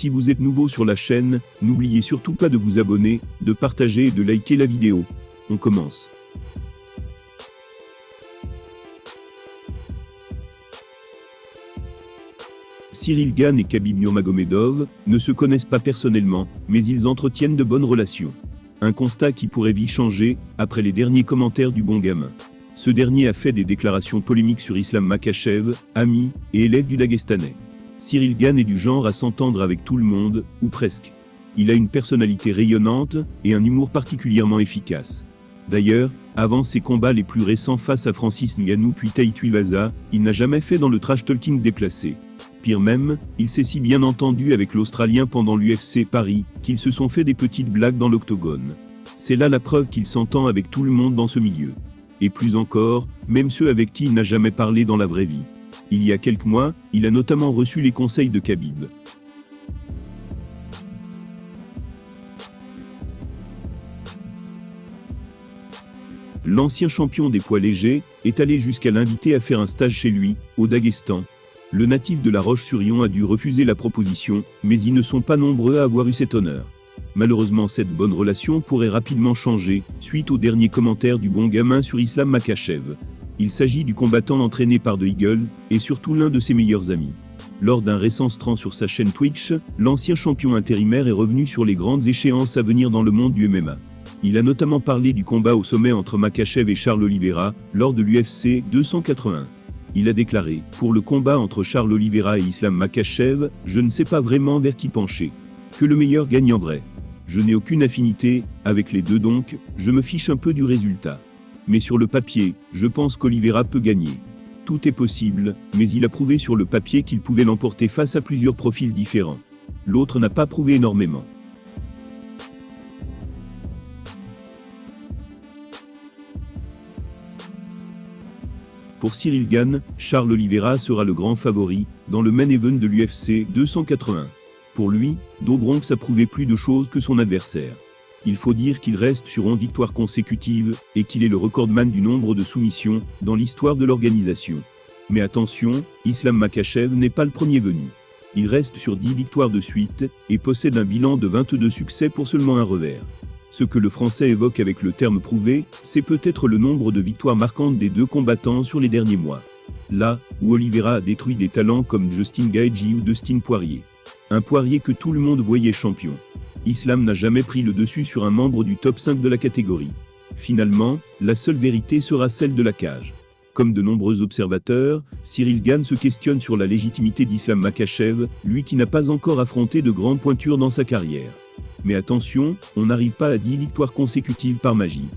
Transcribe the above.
Si vous êtes nouveau sur la chaîne, n'oubliez surtout pas de vous abonner, de partager et de liker la vidéo. On commence. Cyril Gane et Khabib Nurmagomedov ne se connaissent pas personnellement, mais ils entretiennent de bonnes relations. Un constat qui pourrait vite changer, après les derniers commentaires du bon gamin. Ce dernier a fait des déclarations polémiques sur Islam Makhachev, ami et élève du Daguestanais. Cyril Gane est du genre à s'entendre avec tout le monde, ou presque. Il a une personnalité rayonnante et un humour particulièrement efficace. D'ailleurs, avant ses combats les plus récents face à Francis Ngannou puis Tai Tuivasa, il n'a jamais fait dans le trash talking déplacé. Pire même, il s'est si bien entendu avec l'Australien pendant l'UFC Paris, qu'ils se sont fait des petites blagues dans l'octogone. C'est là la preuve qu'il s'entend avec tout le monde dans ce milieu. Et plus encore, même ceux avec qui il n'a jamais parlé dans la vraie vie. Il y a quelques mois, il a notamment reçu les conseils de Khabib. L'ancien champion des poids légers est allé jusqu'à l'inviter à faire un stage chez lui, au Daghestan. Le natif de La Roche-sur-Yon a dû refuser la proposition, mais ils ne sont pas nombreux à avoir eu cet honneur. Malheureusement, cette bonne relation pourrait rapidement changer, suite aux derniers commentaires du bon gamin sur Islam Makhachev. Il s'agit du combattant entraîné par The Eagle, et surtout l'un de ses meilleurs amis. Lors d'un récent stream sur sa chaîne Twitch, l'ancien champion intérimaire est revenu sur les grandes échéances à venir dans le monde du MMA. Il a notamment parlé du combat au sommet entre Makhachev et Charles Oliveira, lors de l'UFC 281. Il a déclaré « Pour le combat entre Charles Oliveira et Islam Makhachev, je ne sais pas vraiment vers qui pencher. Que le meilleur gagne en vrai. Je n'ai aucune affinité avec les deux donc, je me fiche un peu du résultat. Mais sur le papier, je pense qu'Oliveira peut gagner. Tout est possible, mais il a prouvé sur le papier qu'il pouvait l'emporter face à plusieurs profils différents. L'autre n'a pas prouvé énormément. » Pour Cyril Gane, Charles Oliveira sera le grand favori, dans le main event de l'UFC 281. Pour lui, Do Bronx a prouvé plus de choses que son adversaire. Il faut dire qu'il reste sur 11 victoires consécutives, et qu'il est le recordman du nombre de soumissions, dans l'histoire de l'organisation. Mais attention, Islam Makhachev n'est pas le premier venu. Il reste sur 10 victoires de suite, et possède un bilan de 22 succès pour seulement un revers. Ce que le Français évoque avec le terme prouvé, c'est peut-être le nombre de victoires marquantes des deux combattants sur les derniers mois. Là où Oliveira a détruit des talents comme Justin Gaethje ou Dustin Poirier. Un Poirier que tout le monde voyait champion. Islam n'a jamais pris le dessus sur un membre du top 5 de la catégorie. Finalement, la seule vérité sera celle de la cage. Comme de nombreux observateurs, Cyril Gane se questionne sur la légitimité d'Islam Makhachev, lui qui n'a pas encore affronté de grandes pointures dans sa carrière. Mais attention, on n'arrive pas à 10 victoires consécutives par magie.